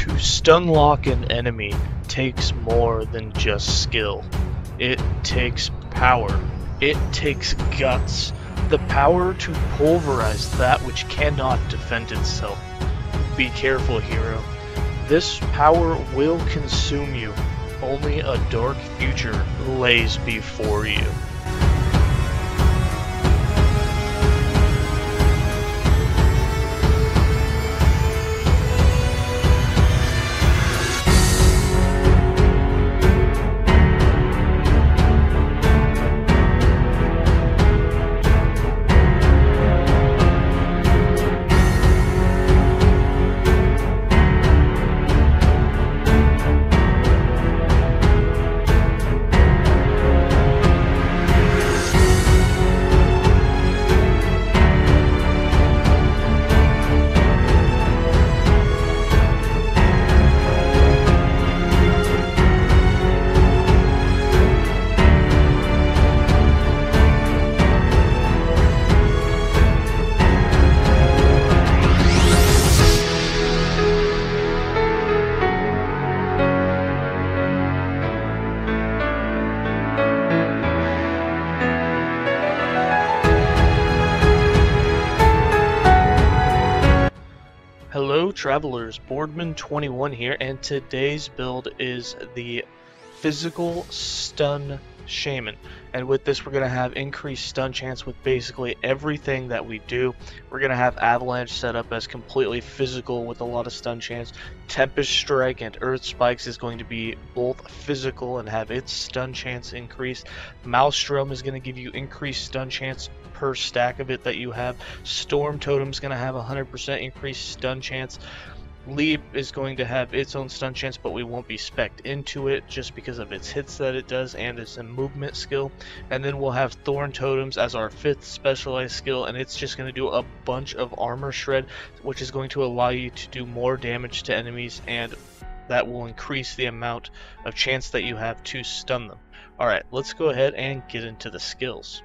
To stun lock an enemy takes more than just skill. It takes power. It takes guts. The power to pulverize that which cannot defend itself. Be careful, hero. This power will consume you. Only a dark future lays before you. Hello travelers, Boardman21 here, and today's build is the Physical Stun Shaman. And with this we're going to have increased stun chance with basically everything that we do. We're going to have Avalanche set up as completely physical with a lot of stun chance. Tempest Strike and Earth Spikes is going to be both physical and have its stun chance increased. Maelstrom is going to give you increased stun chance per stack of it that you have. Storm Totem is going to have 100% increased stun chance. Leap is going to have its own stun chance, but we won't be spec'd into it just because of its hits that it does and its movement skill. And then we'll have Thorn Totems as our 5th specialized skill, and it's just going to do a bunch of armor shred, which is going to allow you to do more damage to enemies, and that will increase the amount of chance that you have to stun them. Alright, let's go ahead and get into the skills.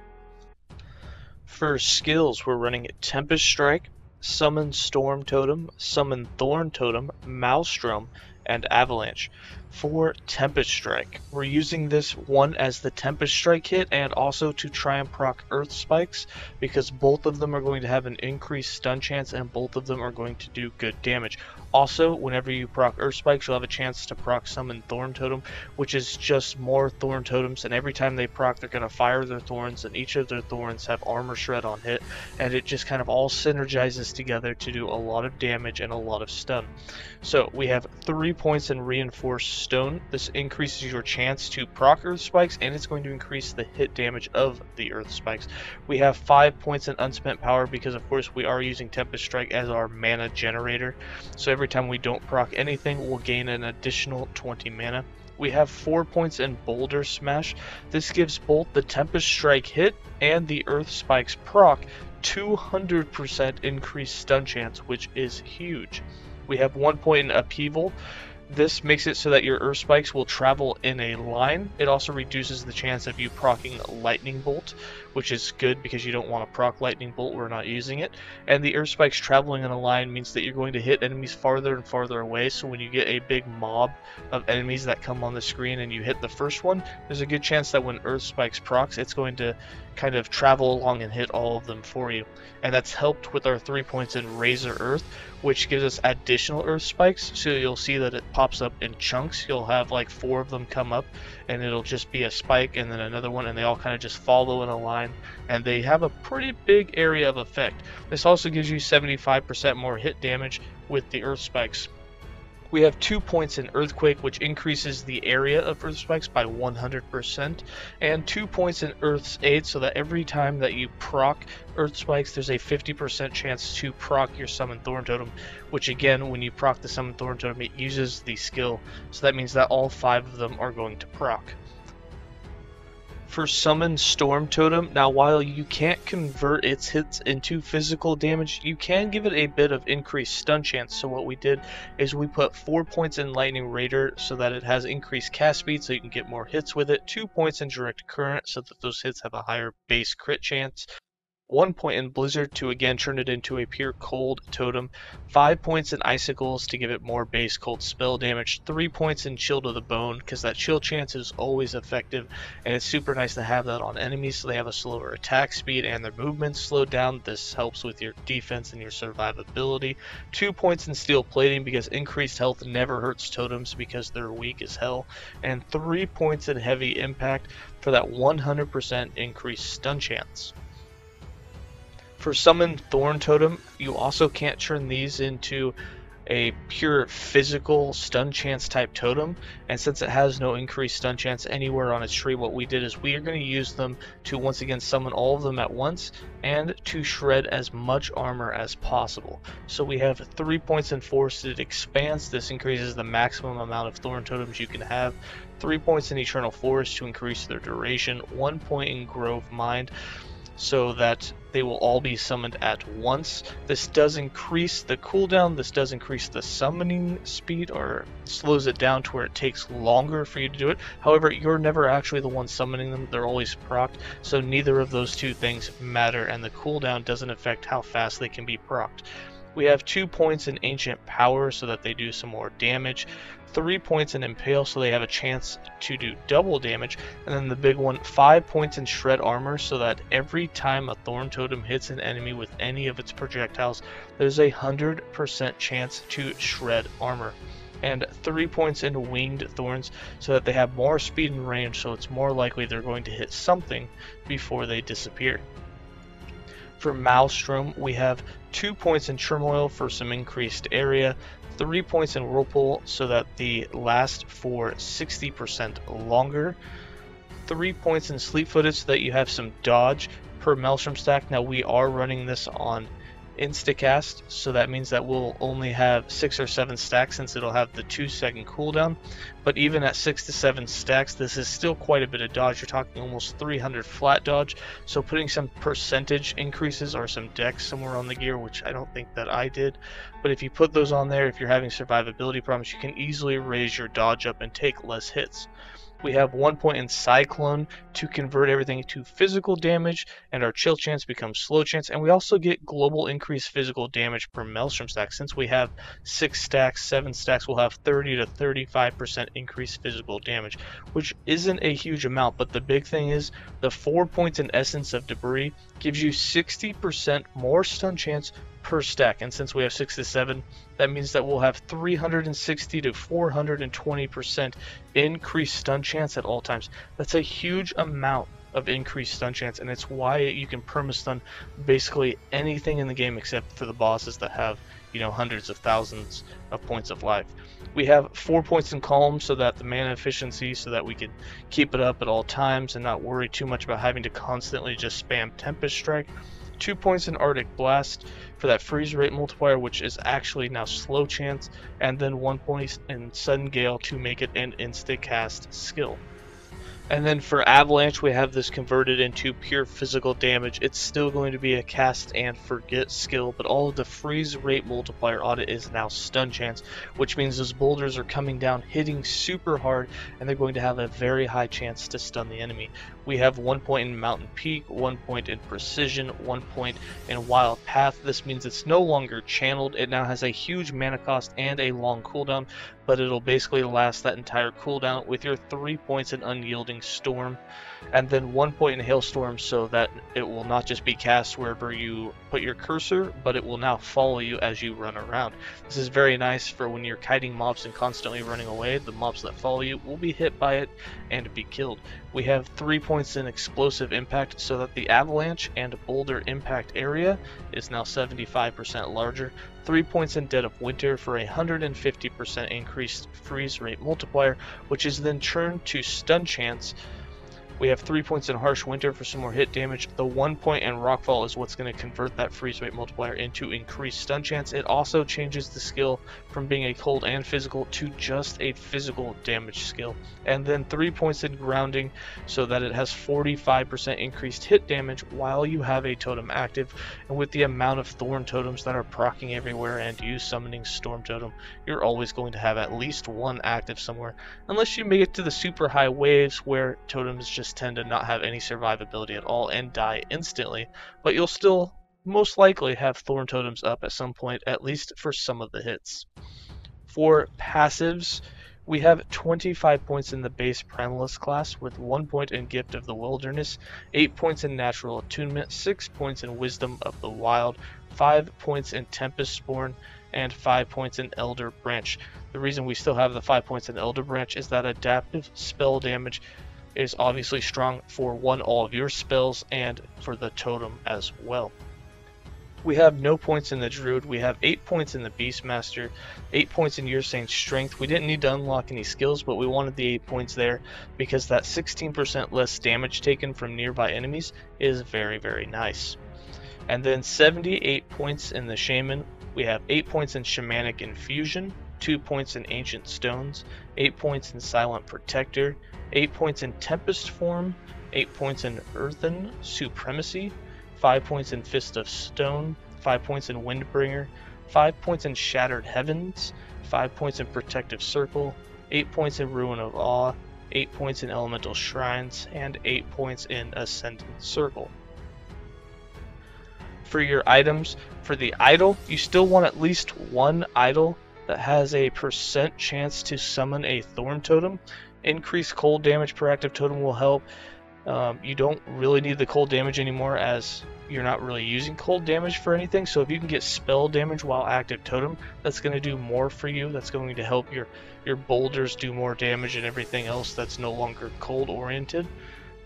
For skills, we're running Tempest Strike, Summon Storm Totem, Summon Thorn Totem, Maelstrom, and Avalanche. For Tempest Strike, we're using this one as the Tempest Strike hit and also to try and proc Earth Spikes, because both of them are going to have an increased stun chance and both of them are going to do good damage. Also, whenever you proc Earth Spikes, you'll have a chance to proc Summon Thorn Totem, which is just more Thorn Totems, and every time they proc, they're going to fire their Thorns, and each of their Thorns have armor shred on hit, and it just kind of all synergizes together to do a lot of damage and a lot of stun. So, we have 3 points in Reinforced Stone. This increases your chance to proc Earth Spikes, and it's going to increase the hit damage of the Earth Spikes. We have 5 points in Unspent Power because, of course, we are using Tempest Strike as our mana generator. So every time we don't proc anything, we'll gain an additional 20 mana. We have 4 points in Boulder Smash. This gives both the Tempest Strike hit and the Earth Spikes proc 200% increased stun chance, which is huge. We have 1 point in Upheaval. This makes it so that your Earth Spikes will travel in a line. It also reduces the chance of you proccing Lightning Bolt, which is good because you don't want to proc Lightning Bolt, we're not using it. And the Earth Spikes traveling in a line means that you're going to hit enemies farther and farther away, so when you get a big mob of enemies that come on the screen and you hit the first one, there's a good chance that when Earth Spikes procs, it's going to kind of travel along and hit all of them for you. And that's helped with our 3 points in Razor Earth, which gives us additional Earth Spikes, so you'll see that it pops up in chunks. You'll have like 4 of them come up, and it'll just be a spike and then another one, and they all kind of just follow in a line, and they have a pretty big area of effect. This also gives you 75% more hit damage with the Earth Spikes. We have 2 points in Earthquake, which increases the area of Earth Spikes by 100%, and 2 points in Earth's Aid, so that every time that you proc Earth Spikes, there's a 50% chance to proc your Summon Thorn Totem, which again, when you proc the Summon Thorn Totem, it uses the skill, so that means that all 5 of them are going to proc. For Summon Storm Totem, now while you can't convert its hits into physical damage, you can give it a bit of increased stun chance. So what we did is we put 4 points in Lightning Raider so that it has increased cast speed so you can get more hits with it, 2 points in Direct Current so that those hits have a higher base crit chance, 1 point in Blizzard to again turn it into a pure cold totem, 5 points in Icicles to give it more base cold spell damage, 3 points in Chill to the Bone because that chill chance is always effective, and it's super nice to have that on enemies so they have a slower attack speed and their movement slowed down. This helps with your defense and your survivability. 2 points in Steel Plating because increased health never hurts totems because they're weak as hell, and 3 points in Heavy Impact for that 100% increased stun chance. For Summon Thorn Totem, you also can't turn these into a pure physical stun chance type totem, and since it has no increased stun chance anywhere on its tree, what we did is we are going to use them to once again summon all of them at once and to shred as much armor as possible. So we have 3 points in Force. It expands. This increases the maximum amount of Thorn Totems you can have. 3 points in Eternal Forest to increase their duration. 1 point in Grove Mind so that they will all be summoned at once. This does increase the cooldown, this does increase the summoning speed, or slows it down to where it takes longer for you to do it. However, you're never actually the one summoning them, they're always procced, so neither of those two things matter, and the cooldown doesn't affect how fast they can be procced. We have 2 points in Ancient Power so that they do some more damage, 3 points in Impale so they have a chance to do double damage, and then the big one, 5 points in Shred Armor so that every time a Thorn Totem hits an enemy with any of its projectiles, there's a 100% chance to shred armor. And 3 points in Winged Thorns so that they have more speed and range, so it's more likely they're going to hit something before they disappear. For Maelstrom, we have 2 points in Turmoil for some increased area, 3 points in Whirlpool so that they last for 60% longer, 3 points in Sleep-Footed so that you have some dodge per Maelstrom stack. Now we are running this on Instacast, so that means that we'll only have 6 or 7 stacks since it'll have the 2-second cooldown, but even at 6 to 7 stacks, this is still quite a bit of dodge. You're talking almost 300 flat dodge, so putting some percentage increases or some dex somewhere on the gear, which I don't think that I did, but if you put those on there, if you're having survivability problems, you can easily raise your dodge up and take less hits. We have 1 point in Cyclone to convert everything to physical damage, and our chill chance becomes slow chance, and we also get global increased physical damage per Maelstrom stack. Since we have 6 stacks, 7 stacks, we'll have 30 to 35% increased physical damage, which isn't a huge amount, but the big thing is the 4 points in Essence of Debris gives you 60% more stun chance per stack, and since we have 6 to 7, that means that we'll have 360 to 420% increased stun chance at all times. That's a huge amount of increased stun chance, and it's why you can perma-stun basically anything in the game except for the bosses that have, you know, hundreds of thousands of points of life. We have 4 points in Calm so that the mana efficiency, so that we can keep it up at all times and not worry too much about having to constantly just spam Tempest Strike. 2 points in Arctic Blast for that freeze rate multiplier, which is actually now slow chance, and then 1 point in Sudden Gale to make it an instant cast skill. And then for Avalanche, we have this converted into pure physical damage. It's still going to be a cast and forget skill, but all of the freeze rate multiplier on it is now stun chance, which means those boulders are coming down, hitting super hard, and they're going to have a very high chance to stun the enemy. We have 1 point in Mountain Peak, 1 point in Precision, 1 point in Wild Path. This means it's no longer channeled. It now has a huge mana cost and a long cooldown, but it'll basically last that entire cooldown with your 3 points in Unyielding Storm, and then 1 point in Hailstorm so that it will not just be cast wherever you put your cursor, but it will now follow you as you run around. This is very nice for when you're kiting mobs and constantly running away. The mobs that follow you will be hit by it and be killed. We have 3 points in Explosive Impact so that the Avalanche and Boulder impact area is now 75% larger. 3 points in Dead of Winter for a 150% increased freeze rate multiplier, which is then turned to stun chance. We have 3 points in Harsh Winter for some more hit damage. The 1 point in Rockfall is what's going to convert that freeze rate multiplier into increased stun chance. It also changes the skill from being a cold and physical to just a physical damage skill. And then 3 points in Grounding so that it has 45% increased hit damage while you have a totem active. And with the amount of Thorn totems that are proccing everywhere and you summoning Storm Totem, you're always going to have at least one active somewhere, unless you make it to the super high waves where totems just Primalists tend to not have any survivability at all and die instantly, but you'll still most likely have Thorn Totems up at some point, at least for some of the hits. For passives, we have 25 points in the base Primalist class with 1 point in Gift of the Wilderness, 8 points in Natural Attunement, 6 points in Wisdom of the Wild, 5 points in Tempest Spawn, and 5 points in Elder Branch. The reason we still have the 5 points in Elder Branch is that adaptive spell damage is obviously strong for all of your spells and for the totem as well. We have no points in the Druid. We have 8 points in the Beastmaster, 8 points in Your Saint's Strength. We didn't need to unlock any skills, but we wanted the 8 points there because that 16% less damage taken from nearby enemies is very, very nice. And then 78 points in the Shaman. We have 8 points in Shamanic Infusion, 2 points in Ancient Stones, 8 points in Silent Protector, 8 points in Tempest Form, 8 points in Earthen Supremacy, 5 points in Fist of Stone, 5 points in Windbringer, 5 points in Shattered Heavens, 5 points in Protective Circle, 8 points in Ruin of Awe, 8 points in Elemental Shrines, and 8 points in Ascendant Circle. For your items, for the idol, you still want at least one idol that has a % chance to summon a Thorn Totem. Increased cold damage per active totem will help. You don't really need the cold damage anymore as you're not really using cold damage for anything, so if you can get spell damage while active totem, that's going to do more for you. That's going to help your boulders do more damage and everything else that's no longer cold oriented.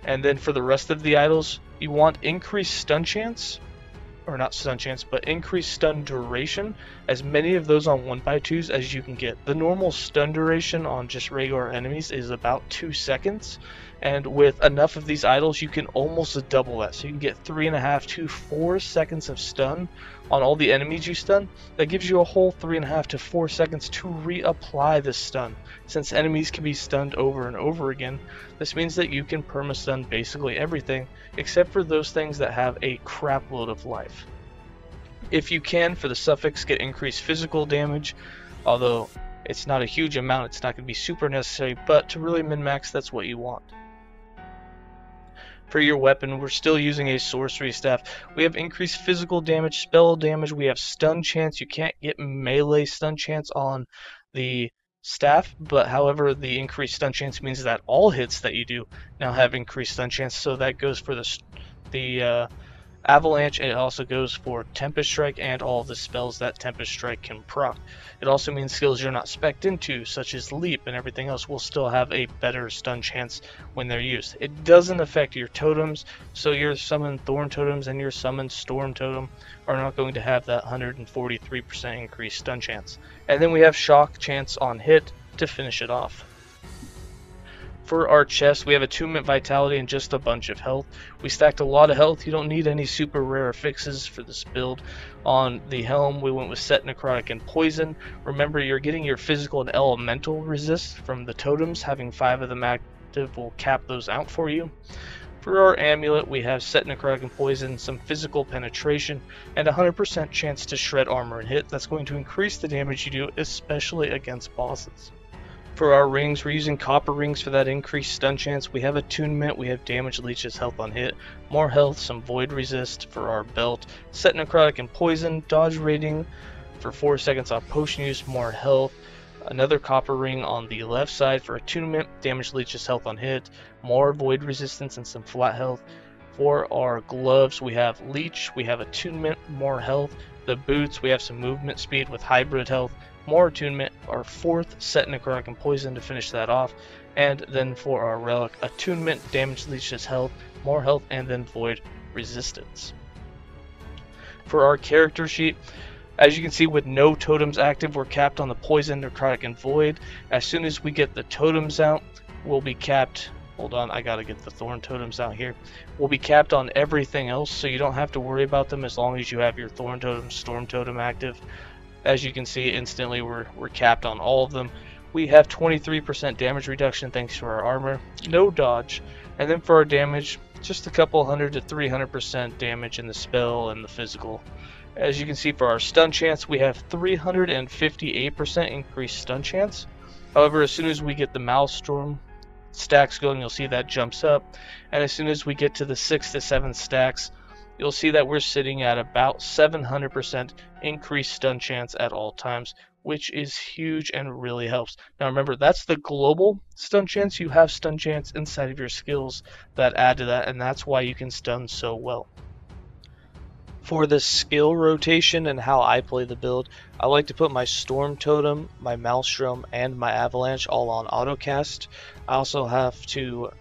And then for the rest of the idols, you want increased stun chance, or not stun chance, but increased stun duration, as many of those on 1x2s as you can get. The normal stun duration on just regular enemies is about 2 seconds, and with enough of these idols you can almost double that, so you can get 3.5 to 4 seconds of stun on all the enemies you stun. That gives you a whole 3.5 to 4 seconds to reapply the stun. Since enemies can be stunned over and over again, this means that you can perma-stun basically everything except for those things that have a crap load of life. If you can, for the suffix, get increased physical damage, although it's not a huge amount, it's not going to be super necessary, but to really min-max, that's what you want. For your weapon, we're still using a sorcery staff. We have increased physical damage, spell damage, we have stun chance. You can't get melee stun chance on the staff, but however, the increased stun chance means that all hits that you do now have increased stun chance, so that goes for the Avalanche, and it also goes for Tempest Strike and all of the spells that Tempest Strike can proc. It also means skills you're not spec'd into, such as Leap and everything else, will still have a better stun chance when they're used. It doesn't affect your totems, so your Summon Thorn Totems and your Summon Storm Totem are not going to have that 143% increased stun chance. And then we have Shock chance on hit to finish it off. For our chest, we have Attunement Vitality and just a bunch of health. We stacked a lot of health. You don't need any super rare fixes for this build. On the helm, we went with Set, Necrotic, and Poison. Remember, you're getting your physical and elemental resist from the totems. Having 5 of them active will cap those out for you. For our amulet, we have Set, Necrotic, and Poison, some physical penetration, and 100% chance to shred armor and hit. That's going to increase the damage you do, especially against bosses. For our rings, we're using copper rings for that increased stun chance. We have Attunement, we have Damage Leeches, health on hit, more health, some void resist for our belt, Set, Necrotic, and Poison, dodge rating for 4 seconds off potion use, more health, another copper ring on the left side for Attunement, Damage Leeches, health on hit, more void resistance, and some flat health. For our gloves, we have Leech, we have Attunement, more health. The boots, we have some movement speed with hybrid health, more Attunement, our 4th Set, Necrotic, and Poison to finish that off, and then for our relic, Attunement, Damage Leeches, health, more health, and then void resistance. For our character sheet, as you can see, with no totems active, we're capped on the Poison, Necrotic, and Void. As soon as we get the totems out, we'll be capped. Hold on, I gotta get the Thorn Totems out here. We'll be capped on everything else, so you don't have to worry about them as long as you have your Thorn Totem, Storm Totem active. As you can see, instantly we're capped on all of them. We have 23% damage reduction thanks to our armor, no dodge, and then for our damage, just a couple 100 to 300% damage in the spell and the physical. As you can see, for our stun chance, we have 358% increased stun chance. However, as soon as we get the Maelstrom stacks going, you'll see that jumps up, and as soon as we get to the 6 to 7 stacks, you'll see that we're sitting at about 700% increased stun chance at all times, which is huge and really helps. Now remember, that's the global stun chance. You have stun chance inside of your skills that add to that, and that's why you can stun so well. For the skill rotation and how I play the build, I like to put my Storm Totem, my Maelstrom, and my Avalanche all on autocast. I also have to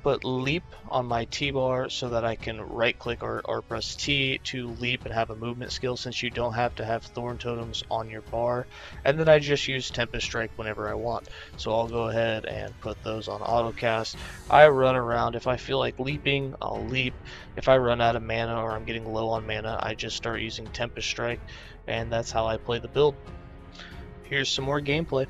put leap on my T-bar so that I can right click or press T to leap and have a movement skill, since you don't have to have Thorn Totems on your bar. And then I just use Tempest Strike whenever I want. So I'll go ahead and put those on autocast. I run around. If I feel like leaping, I'll leap. If I run out of mana or I'm getting low on mana, I just start using Tempest Strike, and that's how I play the build. Here's some more gameplay.